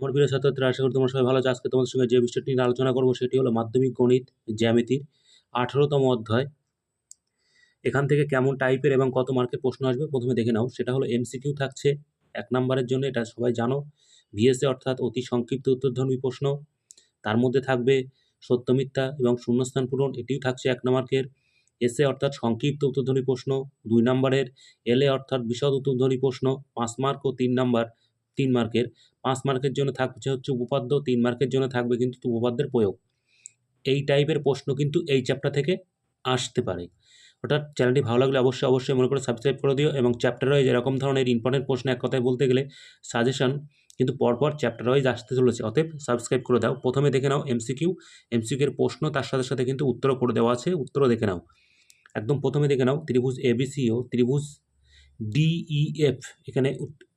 আমার প্রিয় ছাত্রছাত্রীরা, আশা করি তোমরা সবাই ভালো আছো। আজকে তোমাদের সঙ্গে যে বিষয়টি নিয়ে আলোচনা করবো সেটি হলো মাধ্যমিক গণিত জ্যামিতির 18তম অধ্যায়। এখান থেকে কেমন টাইপের এবং কত মার্কের প্রশ্ন আসবে প্রথমে দেখে নাও। সেটা হলো এমসিকিউ থাকছে 1 নম্বরের জন্য, এটা সবাই জানো। ভিএসএ অর্থাৎ অতি সংক্ষিপ্ত উত্তরধর্মী প্রশ্ন। তার মধ্যে থাকবে সত্য মিথ্যা এবং শূন্যস্থান পূরণ, এটিও থাকছে 1 নম্বরের। এসএ অর্থাৎ সংক্ষিপ্ত উত্তরধ্বনি প্রশ্ন 2 নম্বরের। এলএ অর্থাৎ বিশদ উত্তরধ্বনি প্রশ্ন 5 মার্ক ও 3 নাম্বার 3 মার্কের। 5 মার্কের জন্য থাকছে হচ্ছে উপপাদ্য, 3 মার্কের জন্য থাকবে কিন্তু উপপাদ্যের প্রয়োগ। এই টাইপের প্রশ্ন কিন্তু এই চ্যাপ্টার থেকে আসতে পারে। অর্থাৎ চ্যানেলটি ভালো লাগলে অবশ্যই মনে করে সাবস্ক্রাইব করে দিও, এবং চ্যাপ্টার ওয়াইজ এরকম ধরনের ইম্পর্টেন্ট প্রশ্ন, এক কথায় বলতে গেলে সাজেশন কিন্তু পরপর চ্যাপ্টার ওয়াইজ আসতে চলেছে, অতএব সাবস্ক্রাইব করে দাও। প্রথমে দেখে নাও এমসিকিউ এর প্রশ্ন, তার সাথে সাথে কিন্তু উত্তরও করে দেওয়া আছে, উত্তরও দেখে নাও। একদম প্রথমে দেখে নাও ত্রিভুজ এবিসি ও ত্রিভুজ ডিইএফ। এখানে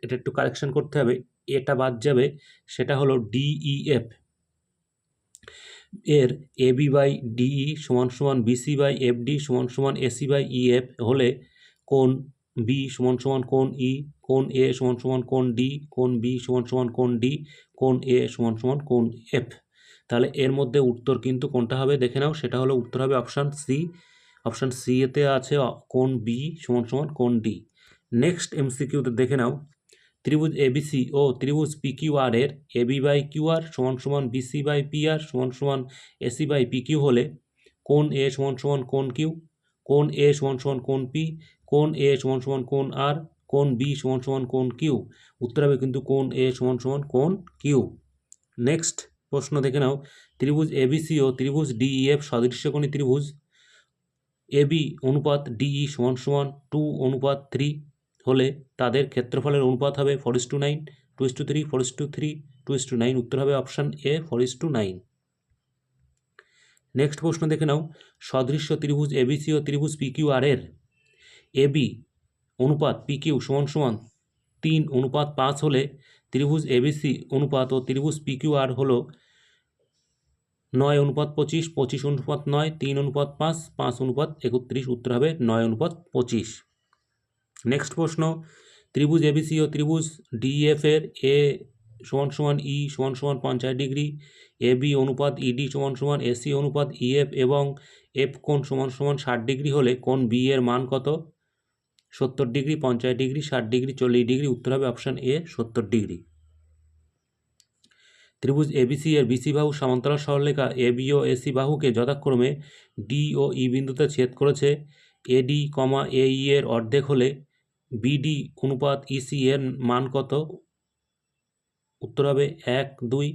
এটা একটু কারেকশন করতে হবে, এটা বাদ যাবে, সেটা হলো ডিইএফ এর এবি বাই ডিই সমান সমান বিসি বাই এফডি সমান সমান এসি বাই ইএফ হলে কোণ বি সমান সমান কোণ ই, কোণ এ সমান সমান কোণ ডি, কোণ বি সমান সমান কোণ ডি, কোণ এ সমান সমান কোণ এফ। তাহলে এর মধ্যে উত্তর কিন্তু কোনটা হবে দেখে নাও, সেটা হলো উত্তর হবে অপশান সি। অপশান সি এতে আছে কোণ বি সমান সমান কোণ ডি। নেক্সট এমসিকিউতে দেখে নাও ত্রিভুজ এবিসি ও ত্রিভুজ পিকিউআর এর এবি বাই কিউআর সমান সমান বিসি বাই পিআর সমান সমান এসি বাই পিকিউ হলে কোণ এ সমান সমান কোণ কিউ, কোণ এ সমান সমান কোণ পি, কোণ এ সমান সমান কোণ আর, কোণ বি সমান সমান কোণ কিউ। উত্তর হবে কিন্তু কোণ এ সমান সমান কোণ কিউ। নেক্সট প্রশ্ন দেখে নাও ত্রিভুজ এবিসি ও ত্রিভুজ ডিইএফ সদৃশ্যকোণী ত্রিভুজ এবি অনুপাত ডিই সমান সমান 2:3 হলে তাদের ক্ষেত্রফলের অনুপাত হবে 4:9, 2:3, 4:3, 2:9। উত্তর হবে অপশান এ 4:9। নেক্সট প্রশ্ন দেখে নাও সদৃশ্য ত্রিভুজ এবিসি ও ত্রিভুজ পিকিউআর এর এবি অনুপাত পিকিউ সমান সমান 3:5 হলে ত্রিভুজ এবিসি অনুপাত ও ত্রিভুজ পিকিউআর হলো 9:25, 25:9, 3:5, 5:31। উত্তর হবে 9:25। নেক্সট প্রশ্ন ত্রিভুজ এবিসি ও ত্রিভুজ ডিএফ এর এ সমান সমান ই সমান সমান 50 ডিগ্রি, এবি অনুপাত ইডি সমান সমান এসি অনুপাত ইএফ এবং এফ কোণ সমান সমান 60 ডিগ্রি হলে কোণ বি এর মান কত? 70 ডিগ্রি, 50 ডিগ্রি, 60 ডিগ্রি, 40 ডিগ্রি। উত্তর হবে অপশান এ 70 ডিগ্রি। ত্রিভুজ এবিসি এর বিসি বাহু সমান্তরাল সরলরেখা এবি ও এসি বাহুকে যথাক্রমে ডি ও ই বিন্দুতে ছেদ করেছে। এডি কমা এই এর অর্ধেক হলে বিডি অনুপাত ইসি এর মান কত? উত্তর হবে 1, 2,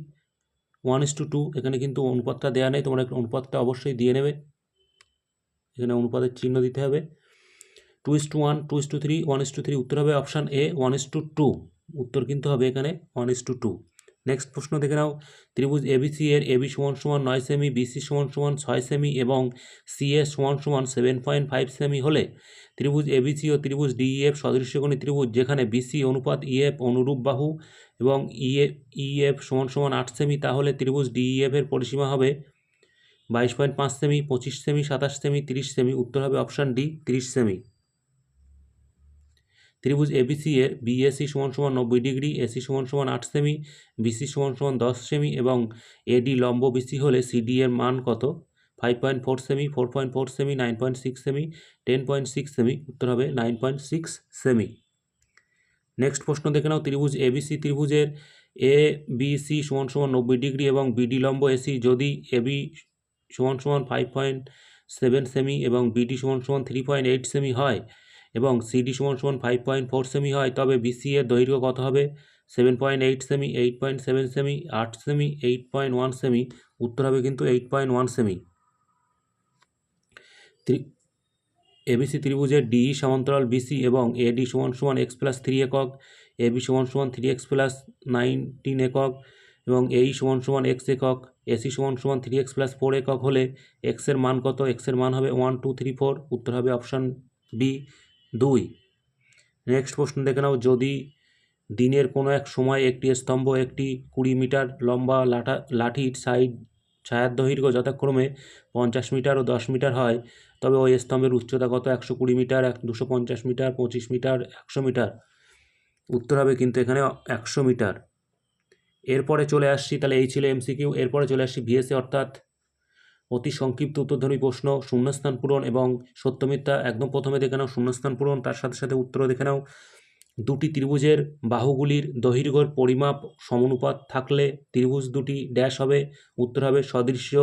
1:2। এখানে কিন্তু অনুপাতটা দেওয়া নেই, তোমরা অনুপাতটা অবশ্যই দিয়ে নেবে, এখানে অনুপাতের চিহ্ন দিতে হবে। 2:1, 2:3, 1:3। উত্তর হবে অপশান এ 1:2। উত্তর কিন্তু হবে এখানে 1:2। নেক্সট প্রশ্ন দেখে নাও ত্রিভুজ এবিসি এর এবি সমান সমান 9 সেমি, বিসি সমান সমান 6 সেমি এবং সিএ সমান সমান 7.5 সেমি হলে ত্রিভুজ এবিসি ও ত্রিভুজ ডিইএফ সদৃশ্যকোণী ত্রিভুজ যেখানে বিসি অনুপাত ইএফ অনুরূপ বাহু এবং ইএফ সমান সমান 8 সেমি, তাহলে ত্রিভুজ ডিইএফ এর পরিসীমা হবে 22.5 সেমি, 25 সেমি, 27 সেমি, 30 সেমি। উত্তর হবে অপশান ডি 30 সেমি। ত্রিভুজ এবিসি এর বিএসি সমান সমান 90 ডিগ্রি, এসি সমান সমান 8 সেমি, বিসি সমান সমান 10 সেমি এবং এডি লম্ব বিসি হলে সিডি এর মান কত? 5.4 সেমি, 4.4 সেমি, 9.6 সেমি, 10.6 সেমি। উত্তর হবে 9.6 সেমি। নেক্সট প্রশ্ন দেখে নাও ত্রিভুজ এবিসি ত্রিভুজের এ বিসি সমান সমান 90 ডিগ্রি এবং বিডি লম্ব এসি যদি এবি সমান সমান 5.7 সেমি এবং বিডি সমান সমান 3.8 সেমি হয় এবং সিডি সমান সমান 5.4 সেমি হয়, তবে বিসি এর দৈর্ঘ্য কত হবে? 7.8 সেমি, 8.7 সেমি, 8 সেমি, 8.1 সেমি। উত্তর হবে কিন্তু 8.1 সেমি। এবিসি ত্রিভুজের ডিই সমান্তরাল বিসি এবং এডি সমান সমান x+3 একক, এবি সমান সমান 3x + 19 একক এবং এই সমান সমান x একক, এসি সমান সমান 3x+4 একক হলে x এর মান কত? x এর মান হবে 1, 2, 3, 4। উত্তর হবে অপশান বি 2। নেক্সট প্রশ্ন দেখে নাও যদি দিনের কোনো এক সময় একটি স্তম্ভ একটি 20 মিটার লম্বা লাঠির ছায়ার দৈর্ঘ্য যথাক্রমে 50 মিটার ও 10 মিটার হয়, তবে ওই স্তম্ভের উচ্চতা কত? 120 মিটার, 250 মিটার, 25 মিটার, 100 মিটার। উত্তর হবে কিন্তু এখানে 100 মিটার। এরপরে চলে আসছি, তাহলে এই ছিল এমসিকিউ। এরপরে চলে আসছি ভিএসএ, অর্থাৎ অতি সংক্ষিপ্ত উত্তরধর্মী প্রশ্ন, শূন্যস্থান পূরণ এবং সত্য মিথ্যা। একদম প্রথমে দেখে নাও শূন্যস্থান পূরণ, তার সাথে সাথে উত্তরও দেখে নাও। দুটি ত্রিভুজের বাহুগুলির দৈর্ঘ্যের পরিমাপ সমানুপাত থাকলে ত্রিভুজ দুটি ড্যাশ হবে, উত্তর হবে সদৃশ্য।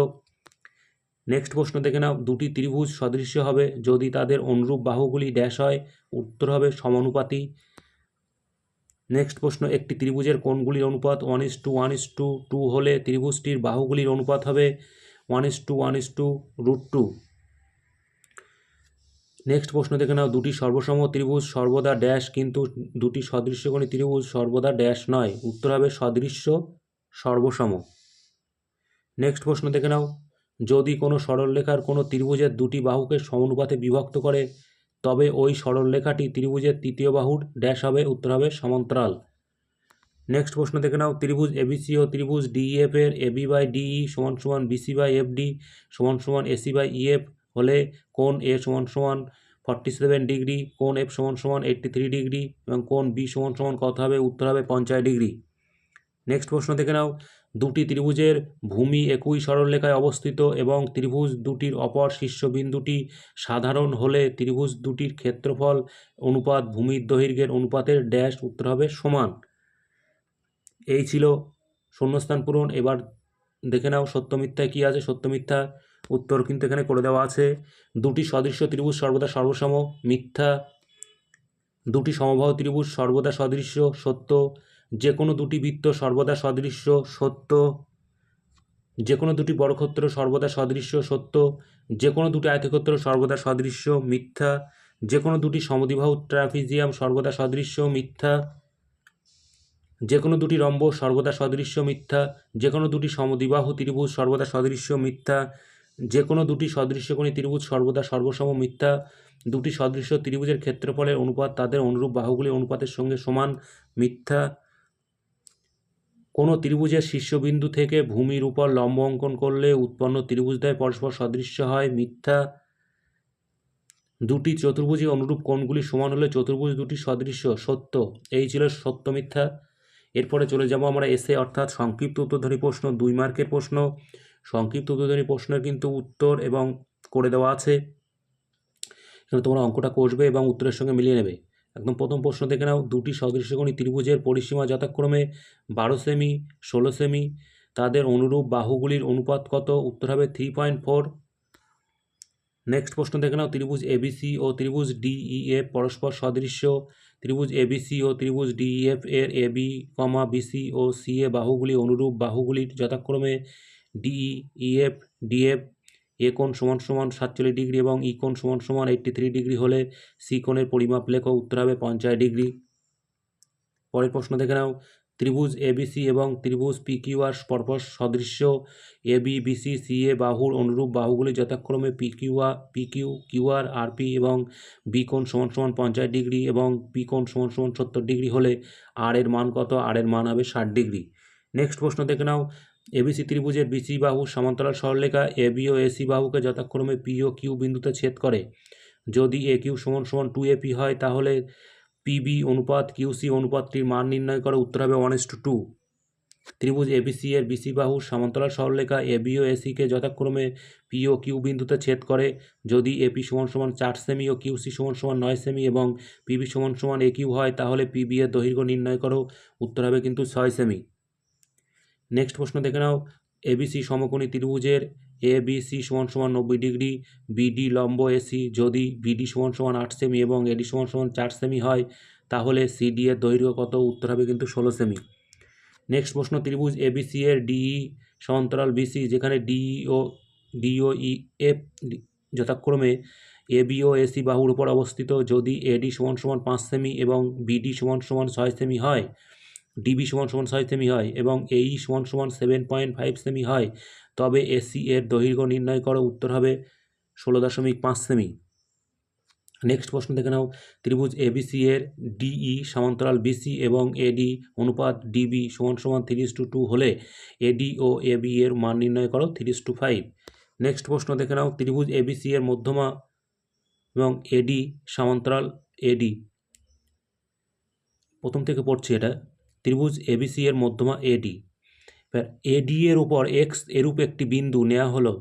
নেক্সট প্রশ্ন দেখে নাও, দুটি ত্রিভুজ সদৃশ্য হবে যদি তাদের অনুরূপ বাহুগুলি ড্যাশ হয়, উত্তর হবে সমানুপাতী। নেক্সট প্রশ্ন, একটি ত্রিভুজের কোণগুলির অনুপাত 1:1:2 হলে ত্রিভুজটির বাহুগুলির অনুপাত হবে 1:1:√2। নেক্সট প্রশ্ন দেখে নাও, দুটি সর্বসম ত্রিভুজ সর্বদা ড্যাশ কিন্তু দুটি সদৃশ্যকোণী ত্রিভুজ সর্বদা ড্যাশ নয়, উত্তর হবে সদৃশ্য সর্বসম। নেক্সট প্রশ্ন দেখে নাও, যদি কোনো সরলরেখার কোনো ত্রিভুজের দুটি বাহুকে সমানুপাতে বিভক্ত করে তবে ওই সরলরেখাটি ত্রিভুজের তৃতীয় বাহুর ড্যাশ হবে, উত্তর হবে সমান্তরাল। নেক্সট প্রশ্ন দেখে নাও, ত্রিভুজ এবিসি ও ত্রিভুজ ডিইএফ এর AB/DE = BC/FD = AC/EF হলে কোণ A = 47 ডিগ্রি, কোণ F = 83 ডিগ্রি এবং কোণ B = কত হবে, উত্তর হবে 50 ডিগ্রি। নেক্সট প্রশ্ন দেখে নাও, দুটি ত্রিভুজের ভূমি একই সরলরেখায় অবস্থিত এবং ত্রিভুজ দুটির অপর শীর্ষবিন্দুটি সাধারণ হলে ত্রিভুজ দুটির ক্ষেত্রফল অনুপাত ভূমির দৈর্ঘ্যের অনুপাতের ড্যাশ, উত্তর হবে সমান। এই ছিল শূন্যস্থান পূরণ। এবার দেখে নাও সত্য মিথ্যায় কী আছে। সত্য মিথ্যা উত্তর কিন্তু এখানে করে দেওয়া আছে। দুটি সদৃশ্য ত্রিভুজ সর্বদা সর্বসম, মিথ্যা। দুটি সমবাহু ত্রিভুজ সর্বদা সদৃশ্য, সত্য। যে কোনো দুটি বৃত্ত সর্বদা সদৃশ্য, সত্য। যে কোনো দুটি বর্গক্ষেত্র সর্বদা সদৃশ্য, সত্য। যে কোনো দুটি আয়তক্ষেত্র সর্বদা সদৃশ্য, মিথ্যা। যে কোনো দুটি সমদ্বিবাহু ট্রাপিজিয়াম সর্বদা সদৃশ্য, মিথ্যা। যে কোনো দুটি রম্ব সর্বদা সদৃশ্য, মিথ্যা। যে কোনো দুটি সমদ্বিবাহু ত্রিভুজ সর্বদা সদৃশ্য, মিথ্যা। যে কোনো দুটি সদৃশ্যকোণী ত্রিভুজ সর্বদা সর্বসম, মিথ্যা। দুটি সদৃশ্য ত্রিভুজের ক্ষেত্রফলের অনুপাত তাদের অনুরূপ বাহুগুলির অনুপাতের সঙ্গে সমান, মিথ্যা। কোনো ত্রিভুজের শীর্ষবিন্দু থেকে ভূমির উপর লম্ব অঙ্কন করলে উৎপন্ন ত্রিভুজদ্বয় পরস্পর সদৃশ্য হয়, মিথ্যা। দুটি চতুর্ভুজের অনুরূপ কোণগুলি সমান হলে চতুর্ভুজ দুটি সদৃশ্য, সত্য। এই ছিল সত্য মিথ্যা। এরপরে চলে যাব আমরা এসে, অর্থাৎ সংক্ষিপ্ত উত্তরধর্মী প্রশ্ন, 2 মার্কের প্রশ্ন। সংক্ষিপ্ত উত্তরধর্মী প্রশ্নের কিন্তু উত্তর এবং করে দেওয়া আছে, এখানে তোমরা অঙ্কটা কষবে এবং উত্তরের সঙ্গে মিলিয়ে নেবে। একদম প্রথম প্রশ্ন দেখে নাও, দুটি সদৃশ্যকোণী ত্রিভুজের পরিসীমা যথাক্রমে 12 সেমি, 16 সেমি, তাদের অনুরূপ বাহুগুলির অনুপাত কত, উত্তর হবে 3.4। নেক্সট প্রশ্ন দেখে নাও, ত্রিভুজ এবিসি ও ত্রিভুজ ডিইএফ পরস্পর সদৃশ্য। ত্রিভুজ এবিসি ও ত্রিভুজ ডিইএফ এর AB, BC ও CA বাহুগুলি অনুরূপ বাহুগুলির যথাক্রমে DE, EF, DF। এ কোণ = 47 ডিগ্রি এবং ই কোণ = 83 ডিগ্রি হলে সি কোণের পরিমাপ লেখো, উত্তর হবে 50 ডিগ্রি। পরের প্রশ্ন দেখে নাও, ত্রিভুজ এবিসি এবং ত্রিভুজ PQR পরস্পর সদৃশ্য। AB, BC, CA বাহুর অনুরূপ বাহুগুলি যথাক্রমে PQ, QR, RP এবং বি কোণ = 50 ডিগ্রি এবং পি কোণ = 70 ডিগ্রি হলে আর এর মান কত, আর এর মান হবে 60 ডিগ্রি। নেক্সট প্রশ্ন দেখে নাও, এবিসি ত্রিভুজের বিসি বাহু সমান্তরাল সরলরেখা এবি ও এসি বাহুকে যথাক্রমে পি ও কিউ বিন্দুতে ছেদ করে। যদি এ কিউ = 2AP হয় তাহলে পিবি অনুপাত কিউসি অনুপাতটির মান নির্ণয় করে, উত্তর হবে 1:2। ত্রিভুজ এবিসি এর বিসি বাহু সমান্তরাল সরলরেখা এবি ও এসিকে যথাক্রমে পি ও কিউ বিন্দুতে ছেদ করে। যদি এপি = 4 সেমি ও কিউসি = 9 সেমি এবং পিবি = এ কিউ হয় তাহলে পিবি এর দৈর্ঘ্য নির্ণয় করো, উত্তর হবে কিন্তু 6 সেমি। নেক্সট প্রশ্ন দেখে নাও, এবিসি সমকোণী ত্রিভুজের ABC = 90 ডিগ্রি, বিডি লম্ব এসি যদি বিডি = 8 সেমি এবং এডি = 4 সেমি হয় তাহলে সিডি এর দৈর্ঘ্য কত, উত্তর হবে কিন্তু 16 সেমি। নেক্সট প্রশ্ন, ত্রিভুজ এবিসি এর ডিই সমান্তরাল বিসি যেখানে ডিও ইএফ যথাক্রমে এবি ও এসি বাহুর উপর অবস্থিত। যদি এডি = 5 সেমি এবং বিডি = 6 সেমি হয়, ডিবি = 6 সেমি হয় এবং এই = 7.5 সেমি হয় তবে এসি এর দৈর্ঘ্য নির্ণয় করো, উত্তর হবে 16.5 সেমি। নেক্সট প্রশ্ন দেখে নাও, ত্রিভুজ এবিসি এর ডিই সমান্তরাল বিসি এবং এডি অনুপাত ডিবি = 3:2 হলে এডি ও এবি এর মান নির্ণয় করো, 3:5। নেক্সট প্রশ্ন দেখে নাও, ত্রিভুজ এবিসি এর মধ্যমা এবং এডি সমান্তরাল এডি। প্রথম থেকে পড়ছি এটা, ত্রিভুজ এবিসি এর মধ্যমা এডি এডি এর উপর এক্স এরূপ একটি বিন্দু নেওয়া হলো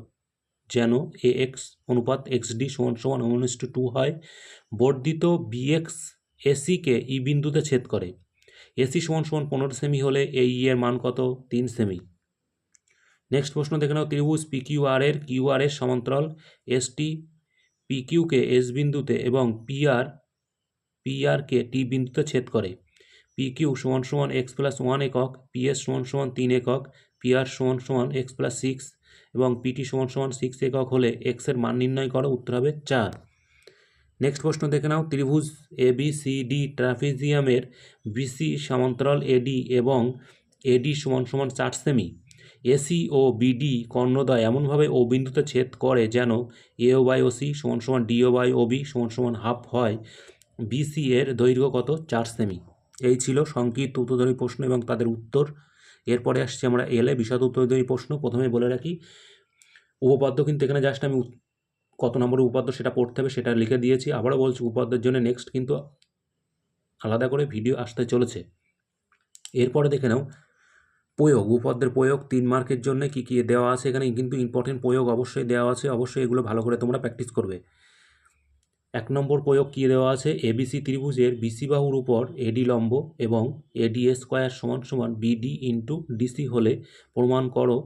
যেন এ এক্স অনুপাত এক্স ডি সমান সমান 1:2 হয়। বর্ধিত বিএক্স এসিকে ই বিন্দুতে ছেদ করে। এসি সমান সমান 15 সেমি হলে এই এর মান কত? 3 সেমি। নেক্সট প্রশ্ন দেখে নাও, ত্রিভুজ পিকিউআর এর কিউআর এর সমান্তরাল এসটি পিকিউকে এস বিন্দুতে এবং পিআরকে টি বিন্দুতে ছেদ করে। পিকিউ সমান সমান এক্স প্লাস 1 একক, পিএস সমান সমান 3 একক, পিআর সমান সমান এক্স প্লাস 6 এবং পিটি সমান সমান 6 একক হলে এক্স এর মান নির্ণয় করো। উত্তর হবে 4। নেক্সট প্রশ্ন দেখে নাও, ত্রিভুজ এবিসিডি ট্রাপিজিয়ামের বিসি সমান্তরাল এডি এবং এডি সমান সমান 4 সেমি। এসি ও বিডি কর্ণদ্বয় এমনভাবে ও বিন্দুতে ছেদ করে যেন এও বাই ওসি সমান সমান ডিও বাই ওবি সমান সমান হাফ হয়। বিসি এর দৈর্ঘ্য কত? 4 সেমি। এই ছিল সংক্ষিপ্ত উত্তরধর্মী প্রশ্ন এবং তাদের উত্তর। এরপরে আসছি আমরা এলে বিশদ উত্তরধর্মী প্রশ্ন। প্রথমে বলে রাখি, উপপাদ্য কিন্তু এখানে জাস্ট আমি কত নম্বরের উপপাদ্য সেটা পড়তে হবে সেটা লিখে দিয়েছি। আবারও বলছি, উপপাদ্যের জন্য নেক্সট কিন্তু আলাদা করে ভিডিও আসতে চলেছে। এরপরে দেখে নাও প্রয়োগ, উপপাদ্যের প্রয়োগ 3 মার্কের জন্য কী কী দেওয়া আছে। এখানে কিন্তু ইম্পর্টেন্ট প্রয়োগ অবশ্যই দেওয়া আছে, অবশ্যই এগুলো ভালো করে তোমরা প্র্যাকটিস করবে। 1 নম্বর প্রয়োগ কী দেওয়া আছে? এবিসি ত্রিভুজের বিসি বাহুর উপর এডি লম্ব এবং এডি স্কোয়ার সমান সমান বিডি ইন্টু ডিসি হলে প্রমাণ করো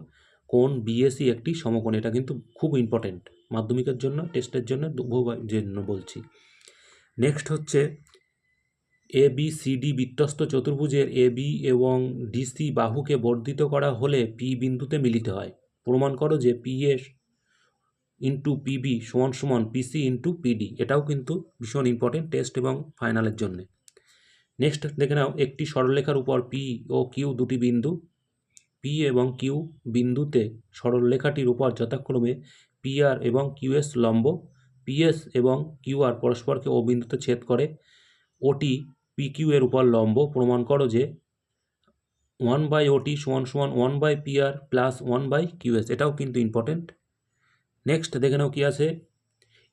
কোন বিএসি একটি সমকোণ। এটা কিন্তু খুব ইম্পর্টেন্ট মাধ্যমিকের জন্য, টেস্টের জন্য, উভয়ের জন্য বলছি। নেক্সট হচ্ছে এবিসিডি বৃত্তস্থ চতুর্ভুজের এবি এবং ডিসি বাহুকে বর্ধিত করা হলে পি বিন্দুতে মিলিত হয়। প্রমাণ করো যে পিএস ইন্টু পিবি সমান সমান পিসি ইন্টু পিডি। এটাও কিন্তু ভীষণ ইম্পর্টেন্ট টেস্ট এবং ফাইনালের জন্য। নেক্সট দেখে নাও, একটি সরলরেখার উপর পি ও কিউ দুটি বিন্দু। পি এবং কিউ বিন্দুতে সরলরেখাটির উপর যথাক্রমে পিআর এবং কিউএস লম্ব। পিএস এবং কিউআর পরস্পরকে ও বিন্দুতে ছেদ করে। ওটি পিকিউ এর উপর লম্ব। প্রমাণ করো যে 1/ওটি সমান সমান 1/পিআর প্লাস 1/কিউএস। এটাও কিন্তু ইম্পর্টেন্ট। নেক্সট দেখে নাও কি আছে,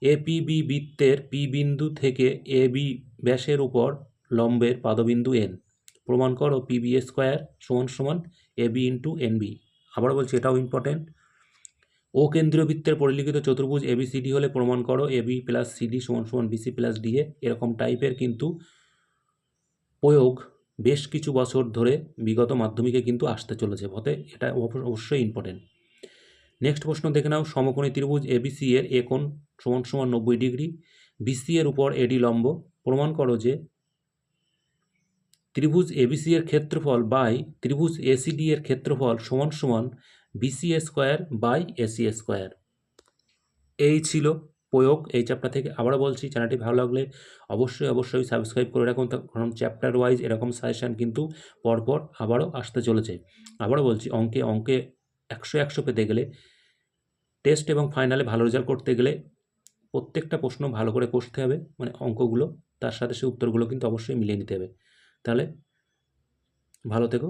এপিবি বৃত্তের পি বিন্দু থেকে এবি ব্যাসের উপর লম্বের পাদবিন্দু এন। প্রমাণ করো পিবি স্কোয়ার সমান সমান এবি ইন্টু এনবি। আবার বলছি, এটাও ইম্পর্টেন্ট। ও কেন্দ্রীয় বৃত্তের পরিলিখিত চতুর্ভুজ এবিসিডি হলে প্রমাণ করো এবি প্লাস সিডি সমান সমান বিসি প্লাস ডিএ। এরকম টাইপের কিন্তু প্রয়োগ বেশ কিছু বছর ধরে বিগত মাধ্যমিকে কিন্তু আসতে চলেছে, হতে এটা অবশ্যই ইম্পর্টেন্ট। নেক্সট প্রশ্ন দেখে নাও, সমকোণী ত্রিভুজ এবিসি এর এ কোণ সমান সমান 90 ডিগ্রি। বিসি এর উপর এডি লম্ব। প্রমাণ করো যে ত্রিভুজ এবিসি এর ক্ষেত্রফল বাই ত্রিভুজ এসিডি এর ক্ষেত্রফল সমান সমান BC square by AC square. এই ছিল প্রয়োগ এই চ্যাপ্টার থেকে। আবারও বলছি, চ্যানেলটি ভালো লাগলে অবশ্যই সাবস্ক্রাইব করে রাখুন, কারণ চ্যাপ্টার ওয়াইজ এরকম সাজেশান কিন্তু পরপর আবারও আসতে চলেছে। আবারও বলছি, অঙ্কে 100 পেতে গেলে, টেস্ট এবং ফাইনালে ভালো রেজাল্ট করতে গেলে প্রত্যেকটা প্রশ্ন ভালো করে কষতে হবে, মানে অঙ্কগুলো তার সাথে সে উত্তরগুলো কিন্তু অবশ্যই মিলিয়ে নিতে হবে। তাহলে ভালো থেকো।